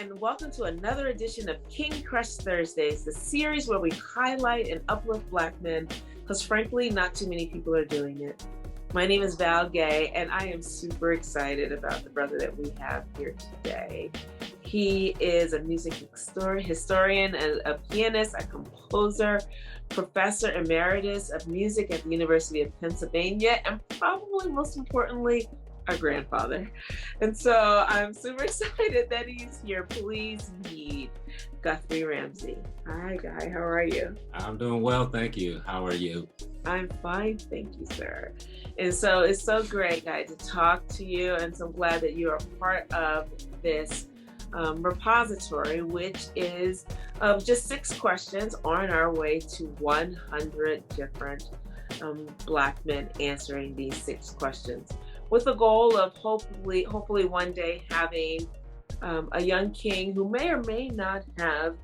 and welcome to another edition of King Crush Thursdays, the series where we highlight and uplift Black men, because frankly, not too many people are doing it. My name is Val Gay, and I am super excited about the brother that we have here today. He is a music historian, a pianist, a composer, professor emeritus of music at the University of Pennsylvania, and probably most importantly, our grandfather. And so I'm super excited that he's here. Please meet Guthrie Ramsey. Hi, Guy. How are you? I'm doing well, thank you. How are you? I'm fine, thank you, sir. And so it's so great, Guy, to talk to you. And so glad that you are part of this repository, which is just 6 questions on our way to 100 different Black men answering these 6 questions, with the goal of hopefully one day having a young king who may or may not have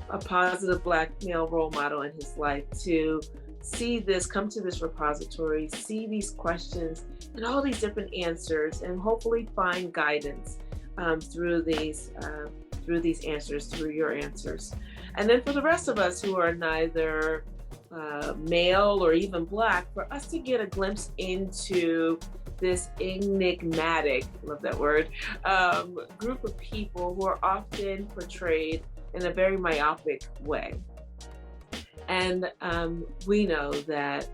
a positive Black male role model in his life to see this, come to this repository, see these questions and all these different answers, and hopefully find guidance through these answers, through your answers. And then for the rest of us who are neither male or even Black, for us to get a glimpse into this enigmatic, love that word, group of people who are often portrayed in a very myopic way. And we know that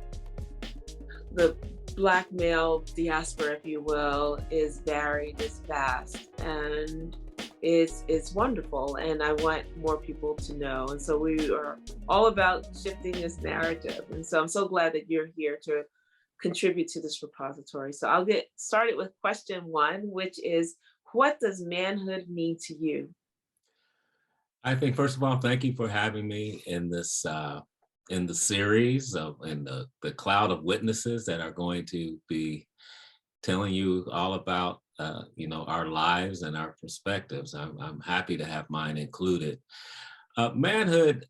the Black male diaspora, if you will, is varied, is vast, and is wonderful. And I want more people to know. And so we are all about shifting this narrative. And so I'm so glad that you're here to contribute to this repository. So I'll get started with question 1, which is, what does manhood mean to you? I think, first of all, thank you for having me in this in the series in the cloud of witnesses that are going to be telling you all about our lives and our perspectives. I'm happy to have mine included. Manhood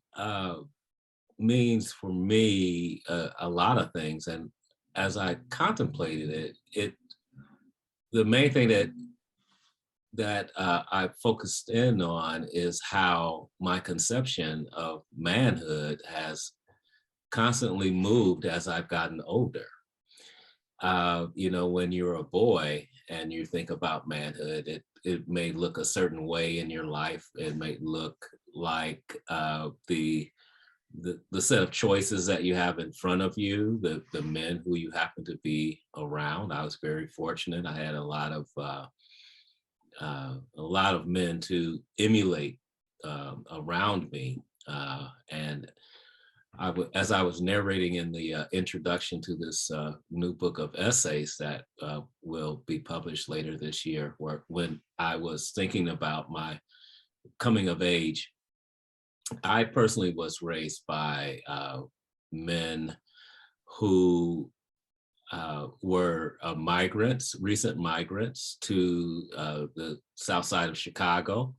means for me a lot of things, and as I contemplated it, the main thing that I focused in on is how my conception of manhood has constantly moved as I've gotten older. When you're a boy and you think about manhood, it may look a certain way in your life. It may look like the set of choices that you have in front of you, the men who you happen to be around. I was very fortunate. I had a lot of men to emulate around me, and as I was narrating in the introduction to this new book of essays that will be published later this year, when I was thinking about my coming of age, I personally was raised by men who were migrants, recent migrants to the south side of Chicago.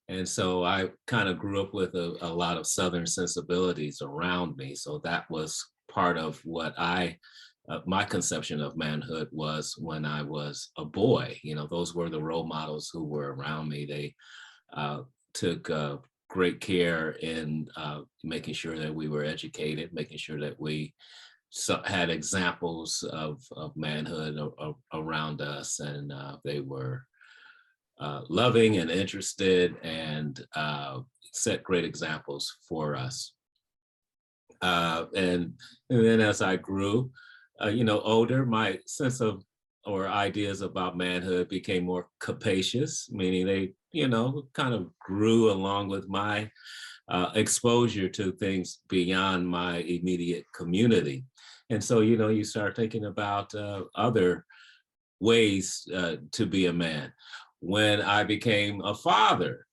And so I kind of grew up with a lot of Southern sensibilities around me. So that was part of what my conception of manhood was when I was a boy. Those were the role models who were around me. They took great care in making sure that we were educated, making sure that we had examples of manhood around us, and they were loving and interested, and set great examples for us. And then as I grew, older, my sense of or ideas about manhood became more capacious, meaning they, kind of grew along with my exposure to things beyond my immediate community. And so, you start thinking about other ways to be a man. When I became a father,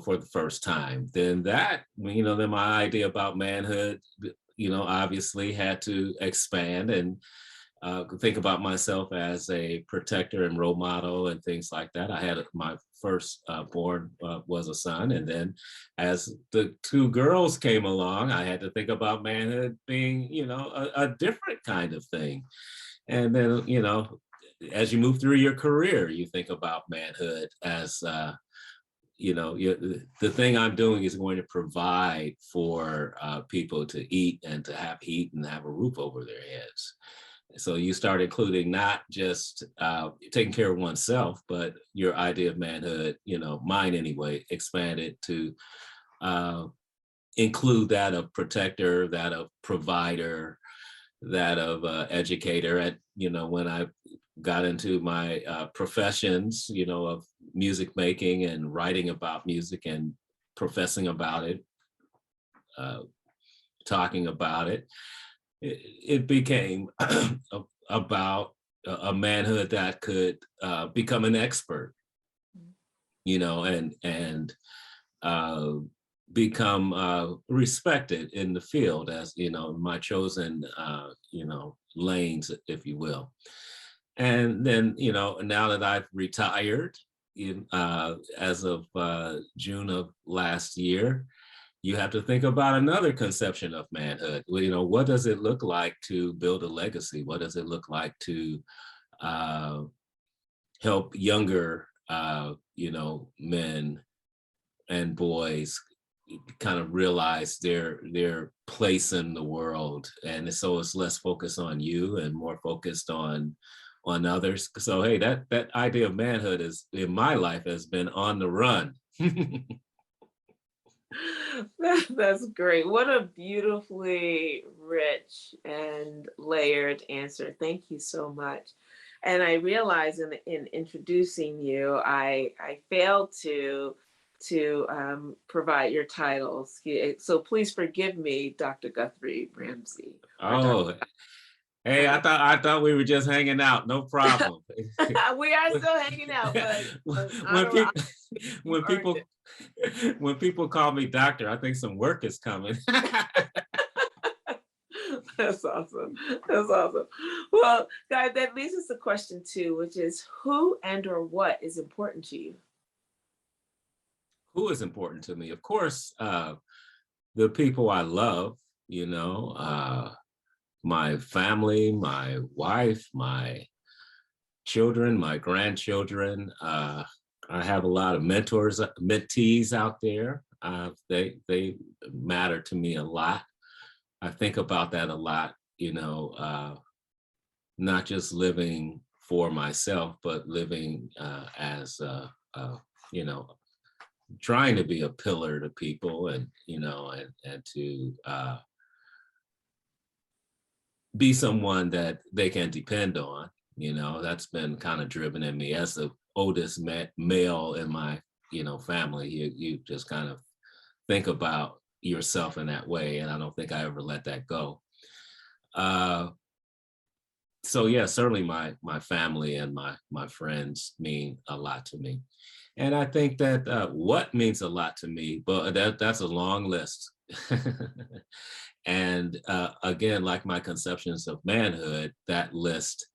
for the first time, then then my idea about manhood, obviously had to expand and think about myself as a protector and role model and things like that. I had my first born was a son, and then as the 2 girls came along, I had to think about manhood being, a different kind of thing. And then, as you move through your career, you think about manhood as the thing I'm doing is going to provide for people to eat and to have heat and have a roof over their heads. So you start including not just taking care of oneself, but your idea of manhood, mine anyway, expanded to include that of protector, that of provider, that of educator. When I got into my professions, of music making and writing about music and professing about it, talking about it, it became about a manhood that could become an expert, and become respected in the field as, my chosen, lanes, if you will. And then, now that I've retired as of June of last year, you have to think about another conception of manhood. Well, what does it look like to build a legacy? What does it look like to help younger, men and boys kind of realize their place in the world? And so it's less focused on you and more focused on others. So, hey, that idea of manhood is, in my life, has been on the run. That's great. What a beautifully rich and layered answer. Thank you so much. And I realize in introducing you, I failed to provide your titles. So please forgive me, Dr. Guthrie Ramsey. Oh, hey, I thought we were just hanging out. No problem. We are still hanging out, but when people call me doctor, I think some work is coming. That's awesome. That's awesome. Well, guys, that leads us to question 2, which is who and or what is important to you? Who is important to me? Of course, the people I love, my family, my wife, my children, my grandchildren. I have a lot of mentees out there. They matter to me a lot. I think about that a lot, not just living for myself, but living as, trying to be a pillar to people, and, and to be someone that they can depend on. That's been kind of driven in me as the oldest male in my, family. You just kind of think about yourself in that way, and I don't think I ever let that go. So yeah, certainly my family and my friends mean a lot to me. And I think that what means a lot to me, but that's a long list. And again, like my conceptions of manhood, that list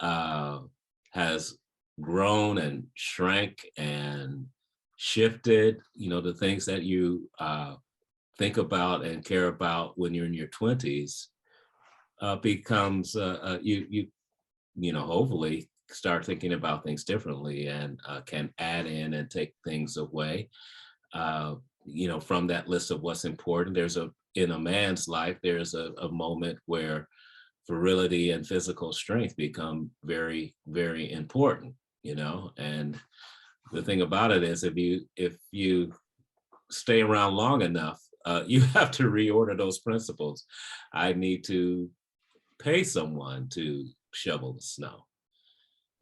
has grown and shrank and shifted. The things that you think about and care about when you're in your 20s becomes you hopefully start thinking about things differently, and can add in and take things away from that list of what's important. In a man's life, there's a moment where virility and physical strength become very, very important, and the thing about it is, if you stay around long enough, you have to reorder those principles. I need to pay someone to shovel the snow.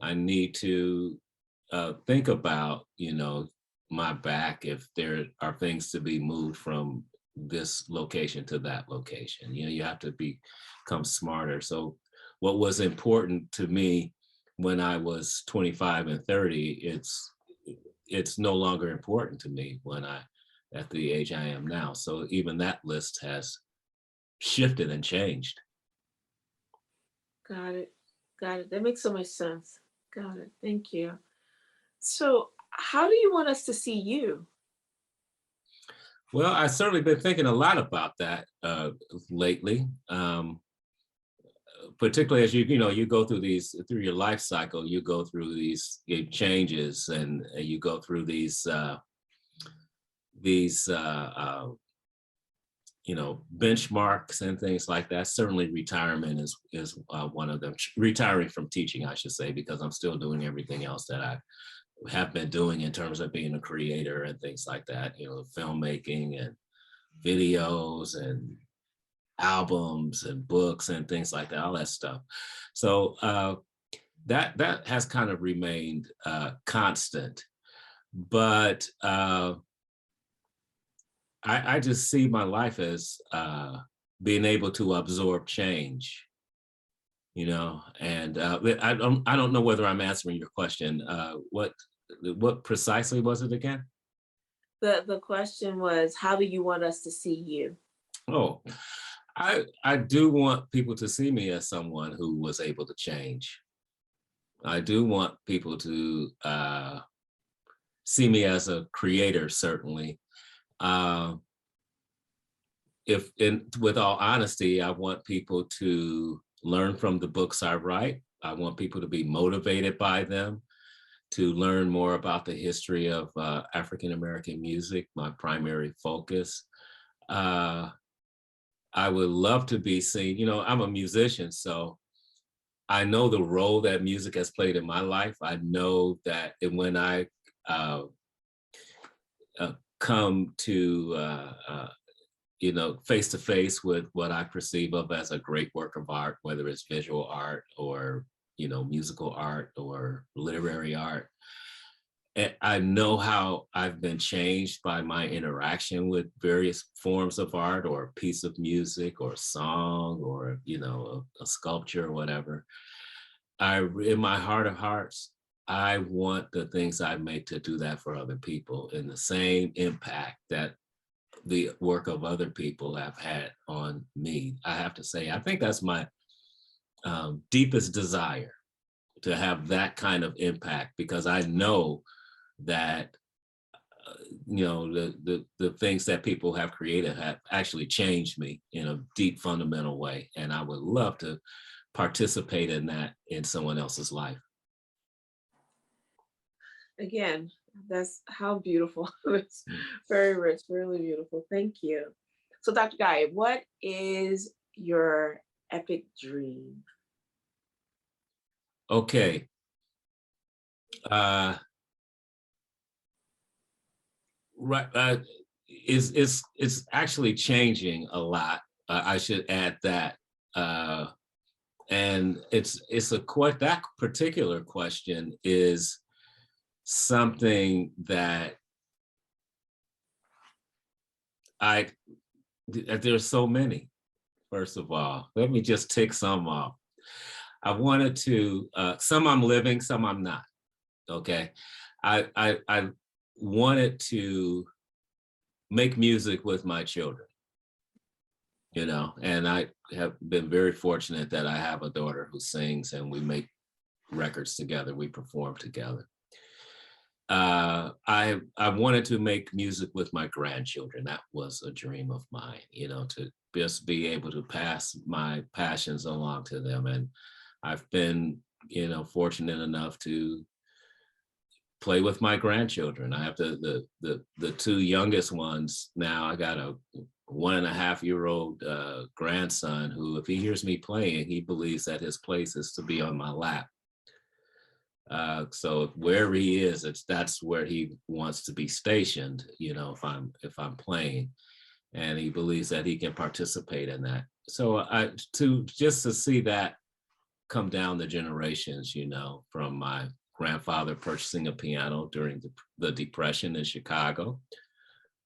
I need to think about, my back if there are things to be moved from this location to that location. You have to become smarter. So what was important to me when I was 25 and 30, it's no longer important to me at the age I am now. So even that list has shifted and changed. Got it. Got it. That makes so much sense. Got it. Thank you. So, how do you want us to see you? Well, I've certainly been thinking a lot about that lately, particularly as you go through your life cycle, you go through these changes, and you go through these these benchmarks and things like that. Certainly retirement is one of them. Retiring from teaching, I should say, because I'm still doing everything else that I have been doing in terms of being a creator and things like that, filmmaking and videos and albums and books and things like that, all that stuff. So that has kind of remained constant. But I just see my life as being able to absorb change, and I don't know whether I'm answering your question. What precisely was it again? The question was, how do you want us to see you? Oh, I do want people to see me as someone who was able to change. I do want people to see me as a creator, certainly. With all honesty, I want people to learn from the books I write. I want people to be motivated by them, to learn more about the history of African-American music, my primary focus. I would love to be seen. I'm a musician, so I know the role that music has played in my life. I know that when I come to face to face with what I perceive of as a great work of art, whether it's visual art or musical art or literary art. I know how I've been changed by my interaction with various forms of art or a piece of music or a song or a sculpture or whatever. In my heart of hearts, I want the things I make to do that for other people in the same impact that the work of other people have had on me. I have to say, I think that's my deepest desire, to have that kind of impact, because I know that the things that people have created have actually changed me in a deep, fundamental way, and I would love to participate in that in someone else's life. Again, that's how beautiful. It's very rich, really beautiful. Thank you. So, Dr. Guy, what is your epic dream? Okay. Right. It's actually changing a lot. I should add that. And that particular question is something that there's so many. First of all, let me just tick some off. I wanted to, some I'm living, some I'm not. Okay. I wanted to make music with my children, and I have been very fortunate that I have a daughter who sings, and we make records together, we perform together. I wanted to make music with my grandchildren. That was a dream of mine, to just be able to pass my passions along to them. And I've been, fortunate enough to play with my grandchildren. I have the two youngest ones now. I got a 1.5-year-old grandson who, if he hears me playing, he believes that his place is to be on my lap. So wherever he is, that's where he wants to be stationed, if I'm playing, and he believes that he can participate in that. So to see that come down the generations, from my grandfather purchasing a piano during the Depression in Chicago,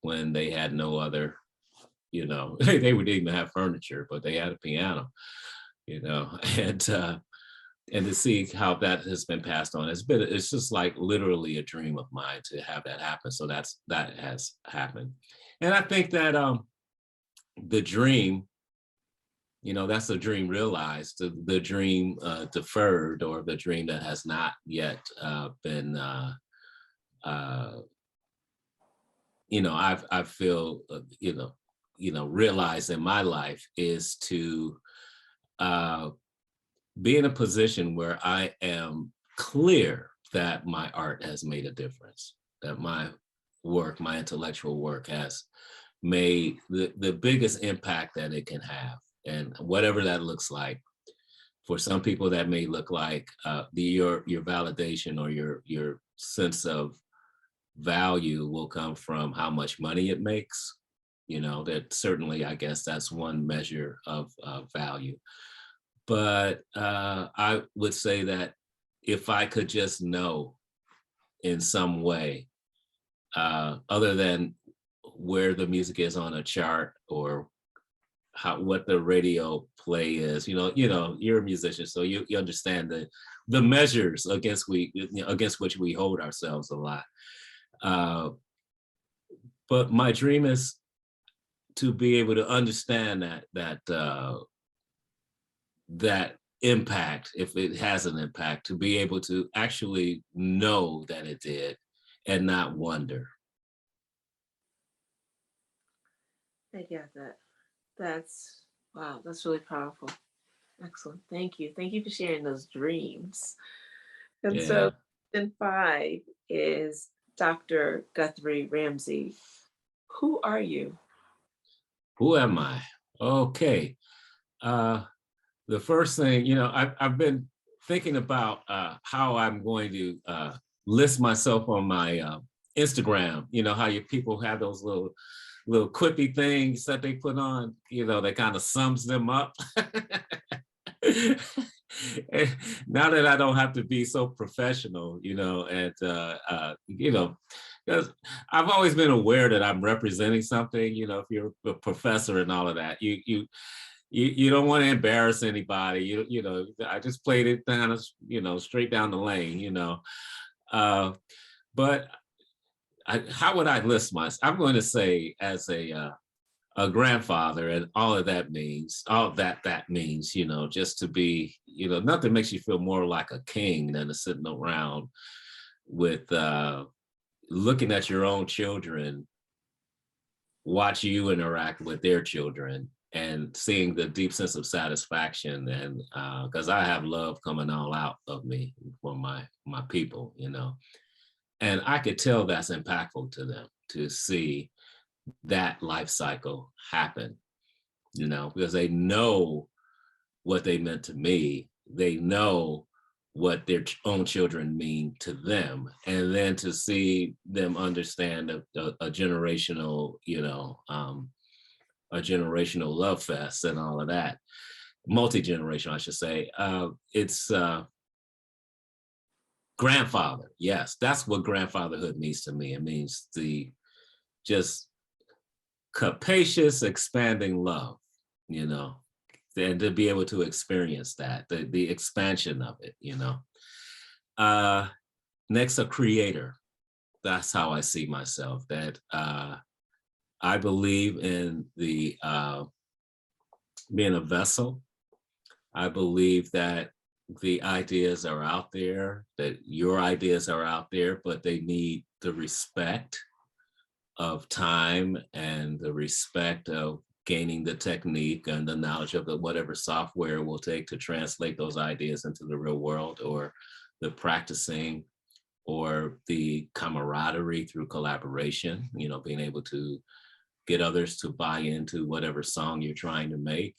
when they had no other, they would even have furniture, but they had a piano, and to see how that has been passed on, it's just like literally a dream of mine to have that happen. So that has happened. And I think that the dream, that's a dream realized, the dream deferred, or the dream that has not yet been, I feel, realized in my life, is to be in a position where I am clear that my art has made a difference, that my work, my intellectual work has made the biggest impact that it can have. And whatever that looks like, for some people that may look like your validation or your sense of value will come from how much money it makes. You know, that certainly, I guess that's one measure of value. But I would say that if I could just know in some way, other than where the music is on a chart or what the radio play is, you're a musician, so you understand the measures against which we hold ourselves a lot. But my dream is to be able to understand that impact, if it has an impact, to be able to actually know that it did and not wonder. I get that. Wow, that's really powerful. Excellent. Thank you. Thank you for sharing those dreams. And so, Yeah. question 5 is Dr. Guthrie Ramsey. Who are you? Who am I? Okay. The first thing, I've been thinking about how I'm going to list myself on my Instagram. You know how people have those little quippy things that they put on, that kind of sums them up. And now that I don't have to be so professional, because I've always been aware that I'm representing something. If you're a professor and all of that, you don't want to embarrass anybody. I just played it down, straight down the lane. But how would I list myself? I'm going to say as a grandfather, and all that means, just to be, nothing makes you feel more like a king than to sitting around with looking at your own children, watch you interact with their children, and seeing the deep sense of satisfaction. And because I have love coming all out of me for my people, and I could tell that's impactful to them to see that life cycle happen, because they know what they meant to me. They know what their own children mean to them. And then to see them understand a generational, a generational love fest and all of that, multi-generational, I should say. It's grandfather. Yes, that's what grandfatherhood means to me. It means the just capacious, expanding love, and to be able to experience that, the expansion of it, Next, a creator. That's how I see myself, that I believe in the being a vessel. I believe that the ideas are out there, that your ideas are out there, but they need the respect of time and the respect of gaining the technique and the knowledge of whatever software it will take to translate those ideas into the real world, or the practicing, or the camaraderie through collaboration, being able to get others to buy into whatever song you're trying to make.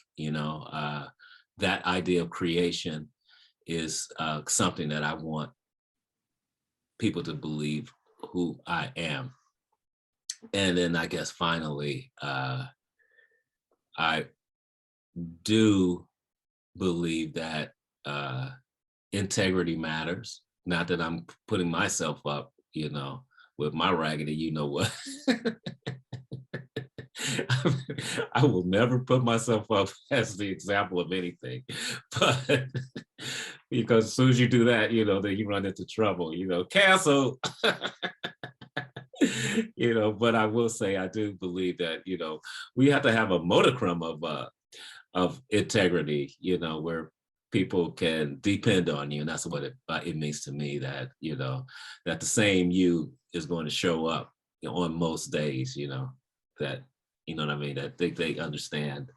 That idea of creation is something that I want people to believe who I am. And then I guess finally, I do believe that integrity matters. Not that I'm putting myself up, with my raggedy, what. I will never put myself up as the example of anything, but because as soon as you do that, then you run into trouble, cancel. But I will say, I do believe that, we have to have a modicum of integrity, where people can depend on you. And that's what it means to me, that, that the same you is going to show up, on most days, that, what I mean? That they understand,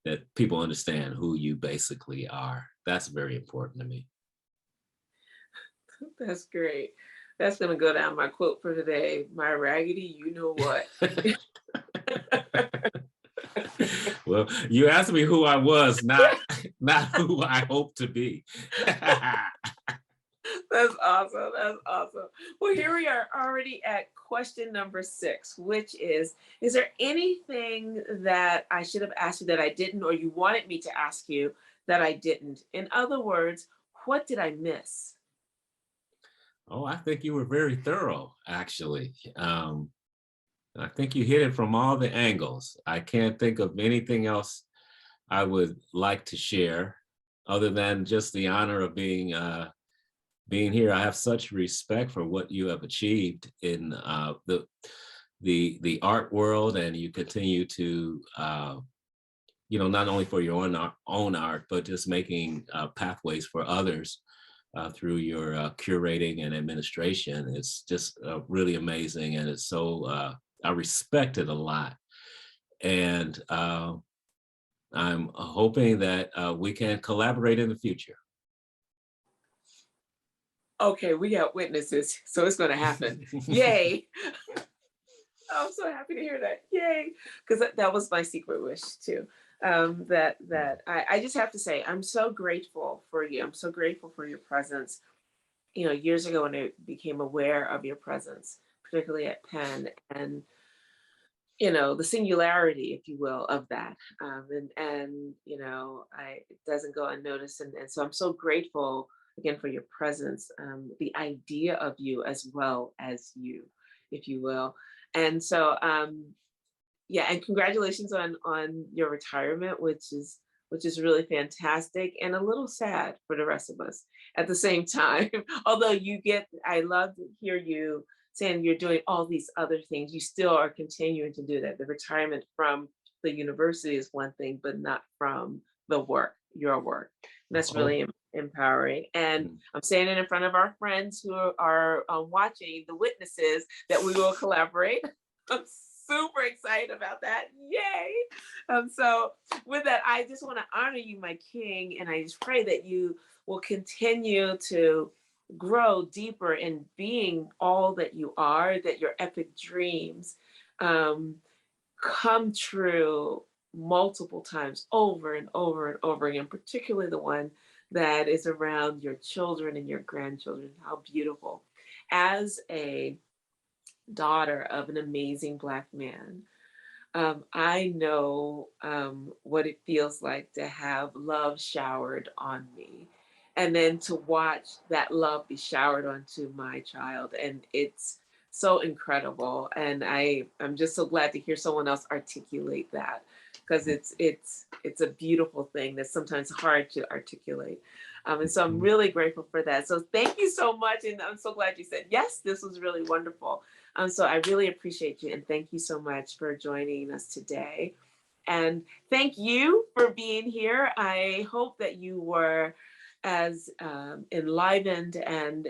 that people understand who you basically are. That's very important to me. That's great. That's gonna go down my quote for today. My raggedy, you know what? Well, you asked me who I was, not who I hope to be. That's awesome. That's awesome. Well, here we are already at question number 6, which is there anything that I should have asked you that I didn't, or you wanted me to ask you that I didn't? In other words, what did I miss? Oh, I think you were very thorough, actually. I think you hit it from all the angles. I can't think of anything else I would like to share other than just the honor of being here. I have such respect for what you have achieved in the art world, and you continue to not only for your own art, but just making pathways for others through your curating and administration. It's just really amazing, and it's so I respect it a lot, and I'm hoping that we can collaborate in the future. Okay, we got witnesses, so it's going to happen. Yay! I'm so happy to hear that. Yay! Because that was my secret wish too. I just have to say, I'm so grateful for you. I'm so grateful for your presence. Years ago when I became aware of your presence, particularly at Penn, and the singularity, if you will, of that, it doesn't go unnoticed, and so I'm so grateful again for your presence, the idea of you as well as you, if you will, and so yeah, and congratulations on your retirement, which is really fantastic and a little sad for the rest of us at the same time. Although I love to hear you saying you're doing all these other things, you still are continuing to do that. The retirement from the university is one thing, but not from the work, your work. And that's really empowering. And I'm saying it in front of our friends who are watching, the witnesses, that we will collaborate. I'm super excited about that. Yay. So with that, I just want to honor you, my king, and I just pray that you will continue to grow deeper in being all that you are, that your epic dreams come true multiple times over and over and over again, particularly the one that is around your children and your grandchildren. How beautiful. As a daughter of an amazing Black man, I know what it feels like to have love showered on me, and then to watch that love be showered onto my child. And it's so incredible. And I'm just so glad to hear someone else articulate that, because it's a beautiful thing that's sometimes hard to articulate. And so I'm really grateful for that. So thank you so much. And I'm so glad you said, yes, this was really wonderful. So I really appreciate you. And thank you so much for joining us today. And thank you for being here. I hope that you were as enlivened and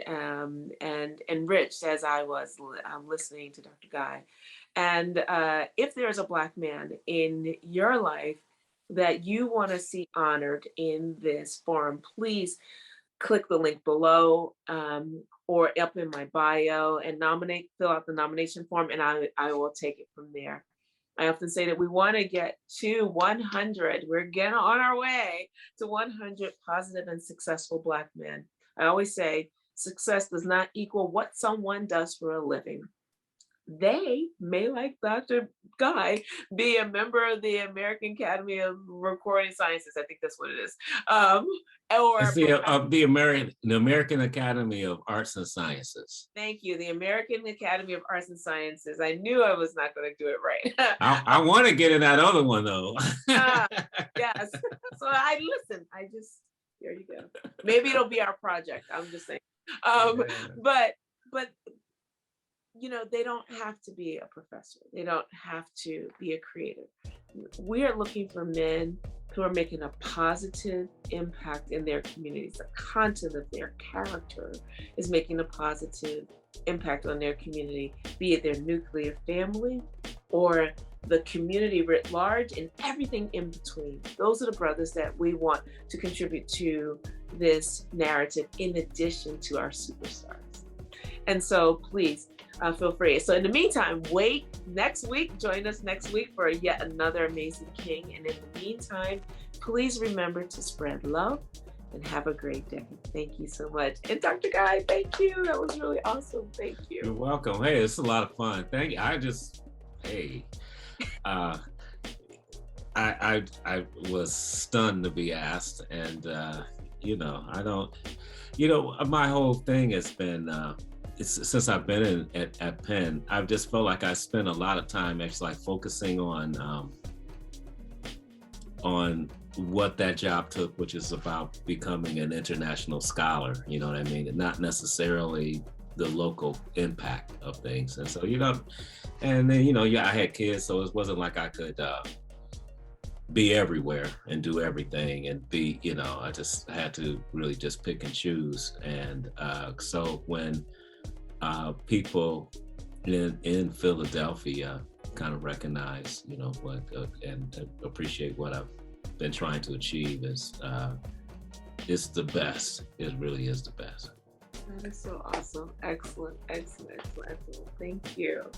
enriched as I was listening to Dr. Guy. And if there's a Black man in your life that you want to see honored in this forum, please click the link below or up in my bio and fill out the nomination form, and I will take it from there. I often say that we want to get to 100. We're getting on our way to 100 positive and successful Black men. I always say success does not equal what someone does for a living. They may, like Dr. Guy, be a member of the American Academy of Recording Sciences. I think that's what it is. Or it's the American Academy of Arts and Sciences. Thank you, the American Academy of Arts and Sciences. I knew I was not going to do it right. I want to get in that other one though. Yes. So there you go. Maybe it'll be our project. I'm just saying. But they don't have to be a professor. They don't have to be a creative. We are looking for men who are making a positive impact in their communities. The content of their character is making a positive impact on their community, be it their nuclear family or the community writ large and everything in between. Those are the brothers that we want to contribute to this narrative in addition to our superstars. And so please feel free. So in the meantime, wait next week. Join us next week for yet another amazing king. And in the meantime, please remember to spread love and have a great day. Thank you so much. And Dr. Guy, thank you. That was really awesome. Thank you. You're welcome. Hey, it's a lot of fun. Thank you. Hey, I was stunned to be asked, and my whole thing has been since I've been at Penn, I've just felt like I spent a lot of time actually like focusing on what that job took, which is about becoming an international scholar. You know what I mean? And not necessarily the local impact of things. And so and then I had kids, so it wasn't like I could be everywhere and do everything and be, I just had to really just pick and choose. And so when people in Philadelphia kind of recognize, what and appreciate what I've been trying to achieve, is it's the best. It really is the best. That is so awesome. Excellent, excellent, excellent, excellent. Thank you.